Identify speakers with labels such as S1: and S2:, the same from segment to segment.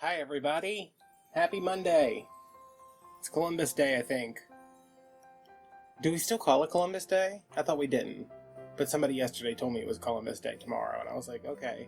S1: Hi everybody. Happy Monday. It's Columbus Day, I think. Do we still call it Columbus Day? I thought we didn't. But somebody yesterday told me it was Columbus Day tomorrow, and I was like, okay.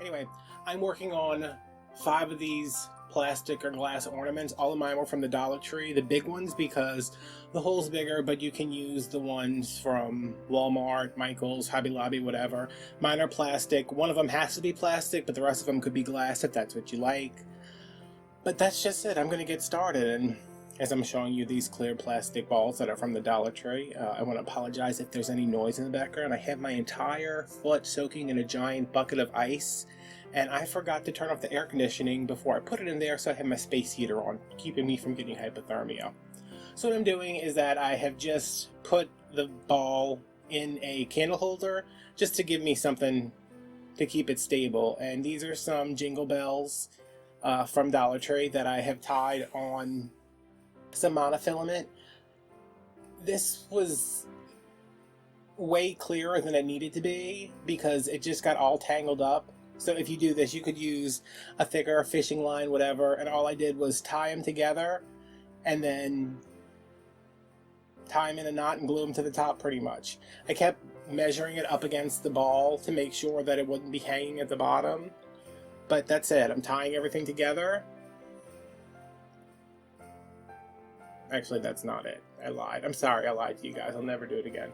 S1: Anyway, I'm working on 5 of these plastic or glass ornaments. All of mine were from the Dollar Tree, the big ones, because the hole's bigger, but you can use the ones from Walmart, Michael's, Hobby Lobby, whatever. Mine are plastic. One of them has to be plastic, but the rest of them could be glass if that's what you like. But that's just it. I'm going to get started, and as I'm showing you these clear plastic balls that are from the Dollar Tree, I want to apologize if there's any noise in the background. I have my entire foot soaking in a giant bucket of ice, and I forgot to turn off the air conditioning before I put it in there, so I have my space heater on, keeping me from getting hypothermia. So what I'm doing is that I have just put the ball in a candle holder just to give me something to keep it stable, and these are some Jingle Bells from Dollar Tree that I have tied on some monofilament. This was way clearer than it needed to be because it just got all tangled up. So if you do this, you could use a thicker fishing line, whatever, and all I did was tie them together and then tie them in a knot and glue them to the top pretty much. I kept measuring it up against the ball to make sure that it wouldn't be hanging at the bottom, but that's it. I'm tying everything together. Actually, that's not it. I lied. I'm sorry, I lied to you guys. I'll never do it again.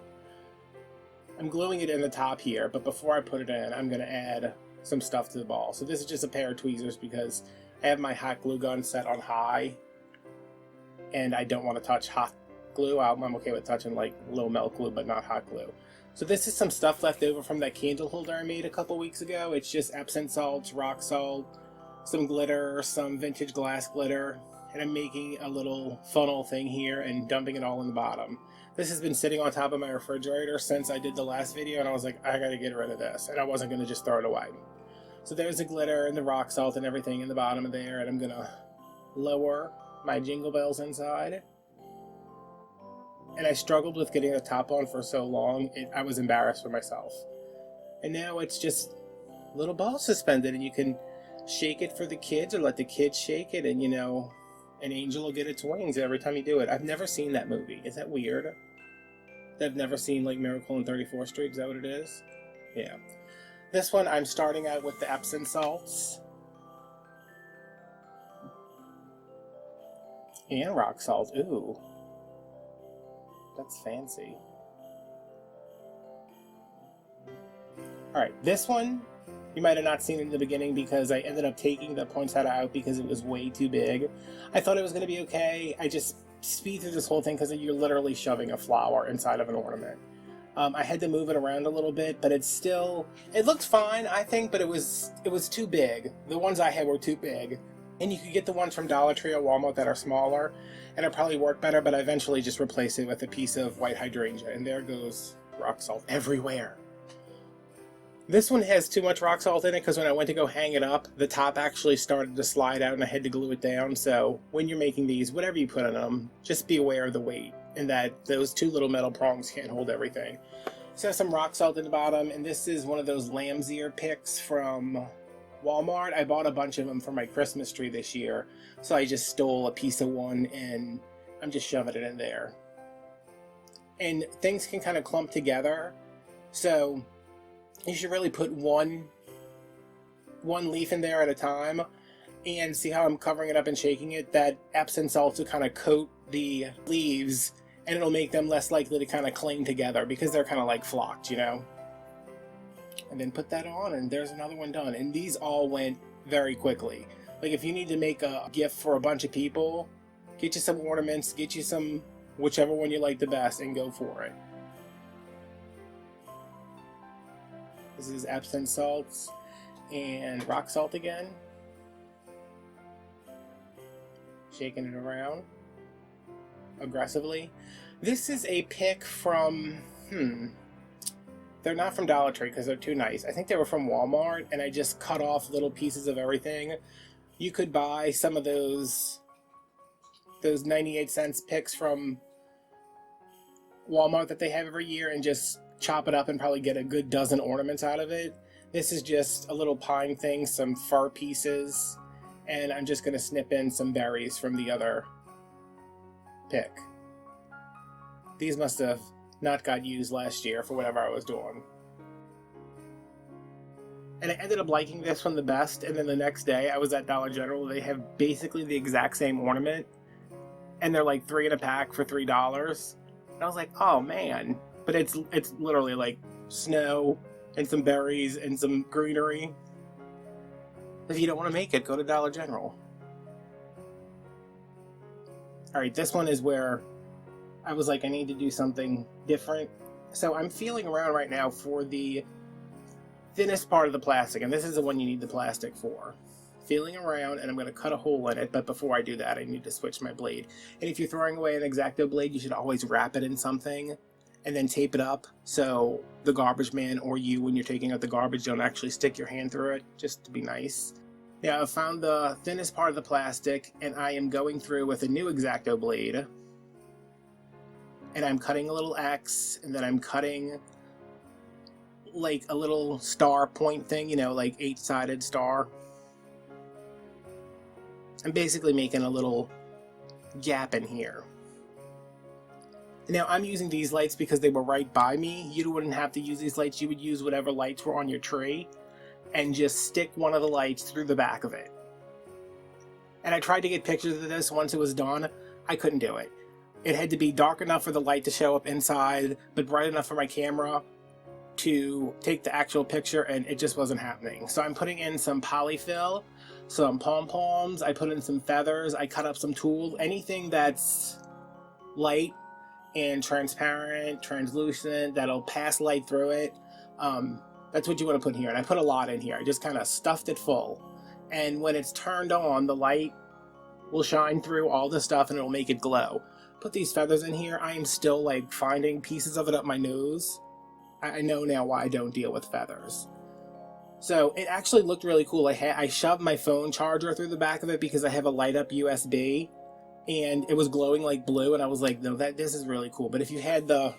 S1: I'm gluing it in the top here, but before I put it in, I'm going to add some stuff to the ball. So this is just a pair of tweezers because I have my hot glue gun set on high, and I don't want to touch hot glue. I'm okay with touching like low melt glue, but not hot glue. So this is some stuff left over from that candle holder I made a couple weeks ago. It's just Epsom salts, rock salt, some glitter, some vintage glass glitter, and I'm making a little funnel thing here and dumping it all in the bottom. This has been sitting on top of my refrigerator since I did the last video, and I was like, I gotta get rid of this, and I wasn't gonna just throw it away. So there's the glitter and the rock salt and everything in the bottom of there, and I'm gonna lower my Jingle Bells inside. And I struggled with getting the top on for so long, I was embarrassed for myself. And now it's just little balls suspended, and you can shake it for the kids or let the kids shake it, and you know, an angel will get its wings every time you do it. I've never seen that movie. Is that weird? I've never seen like Miracle on 34th Street. Is that what it is? Yeah. This one I'm starting out with the Epsom salts and rock salt. Ooh, that's fancy. Alright, this one you might have not seen in the beginning because I ended up taking the poinsettia out because it was way too big. I thought it was going to be okay. I just speed through this whole thing because you're literally shoving a flower inside of an ornament. I had to move it around a little bit, but it looked fine, I think, but it was too big. The ones I had were too big. And you could get the ones from Dollar Tree or Walmart that are smaller, and it'll probably work better, but I eventually just replaced it with a piece of white hydrangea, and there goes rock salt everywhere. This one has too much rock salt in it because when I went to go hang it up, the top actually started to slide out and I had to glue it down. So when you're making these, whatever you put on them, just be aware of the weight and that those 2 little metal prongs can't hold everything. So some rock salt in the bottom, and this is one of those lamb's ear picks from Walmart. I bought a bunch of them for my Christmas tree this year, so I just stole a piece of one and I'm just shoving it in there. And things can kind of clump together, so you should really put one leaf in there at a time, and see how I'm covering it up and shaking it. That Epsom salt will kind of coat the leaves, and it'll make them less likely to kind of cling together because they're kind of like flocked, you know. And then put that on, and there's another one done. And these all went very quickly. Like if you need to make a gift for a bunch of people, get you some ornaments, get you some whichever one you like the best, and go for it. This is Epsom salts and rock salt again. Shaking it around aggressively. This is a pick from, they're not from Dollar Tree because they're too nice. I think they were from Walmart, and I just cut off little pieces of everything. You could buy some of those 98 cents picks from Walmart that they have every year and just chop it up and probably get a good dozen ornaments out of it. This is just a little pine thing, some fur pieces, and I'm just going to snip in some berries from the other pick. These must have not got used last year for whatever I was doing. And I ended up liking this one the best, and then the next day I was at Dollar General. They have basically the exact same ornament, and they're like 3 in a pack for $3. And I was like, oh man. But it's literally like snow and some berries and some greenery. If you don't want to make it, go to Dollar General. Alright, this one is where I was like, I need to do something different. So I'm feeling around right now for the thinnest part of the plastic, and this is the one you need the plastic for. Feeling around, and I'm going to cut a hole in it, but before I do that I need to switch my blade. And if you're throwing away an X-Acto blade, you should always wrap it in something and then tape it up so the garbage man or you, when you're taking out the garbage, don't actually stick your hand through it, just to be nice. Now I've found the thinnest part of the plastic, and I am going through with a new X-Acto blade, and I'm cutting a little X, and then I'm cutting like a little star point thing, you know, like 8-sided star. I'm basically making a little gap in here. Now I'm using these lights because they were right by me. You wouldn't have to use these lights. You would use whatever lights were on your tree and just stick one of the lights through the back of it. And I tried to get pictures of this once it was done. I couldn't do it. It had to be dark enough for the light to show up inside, but bright enough for my camera to take the actual picture, and it just wasn't happening. So I'm putting in some polyfill, some pom-poms, I put in some feathers, I cut up some tools, anything that's light and transparent, translucent, that'll pass light through it. That's what you want to put here, and I put a lot in here. I just kind of stuffed it full. And when it's turned on, the light will shine through all the stuff and it'll make it glow. Put these feathers in here. I am still like finding pieces of it up my nose. I know now why I don't deal with feathers. So it actually looked really cool. I shoved my phone charger through the back of it because I have a light up USB, and it was glowing like blue, and I was like, no, this is really cool. But if you had the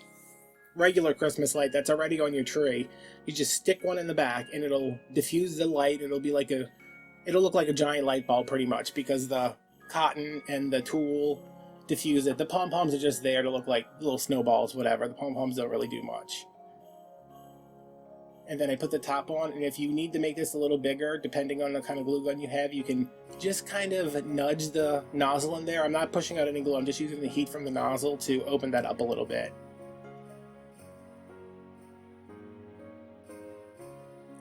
S1: regular Christmas light that's already on your tree, you just stick one in the back and it'll diffuse the light. It'll look like a giant light bulb pretty much, because the cotton and the tool diffuse it. The pom-poms are just there to look like little snowballs, whatever. The pom-poms don't really do much. And then I put the top on, and if you need to make this a little bigger, depending on the kind of glue gun you have, you can just kind of nudge the nozzle in there. I'm not pushing out any glue, I'm just using the heat from the nozzle to open that up a little bit.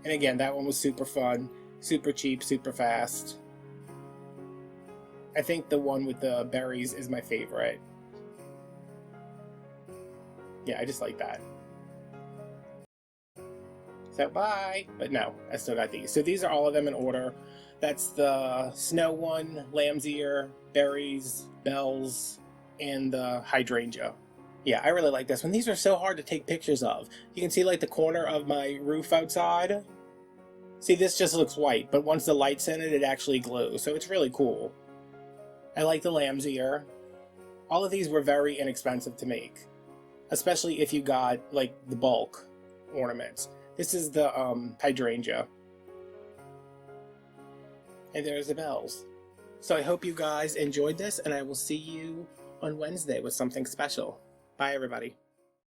S1: And again, that one was super fun, super cheap, super fast. I think the one with the berries is my favorite. Yeah, I just like that. So bye! But no, I still got these. So these are all of them in order. That's the snow one, lamb's ear, berries, bells, and the hydrangea. Yeah, I really like this one. These are so hard to take pictures of. You can see like the corner of my roof outside. See, this just looks white, but once the light's in it, it actually glows. So it's really cool. I like the lamb's ear. All of these were very inexpensive to make, especially if you got like the bulk ornaments. This is the hydrangea. And there's the bells. So I hope you guys enjoyed this, and I will see you on Wednesday with something special. Bye, everybody.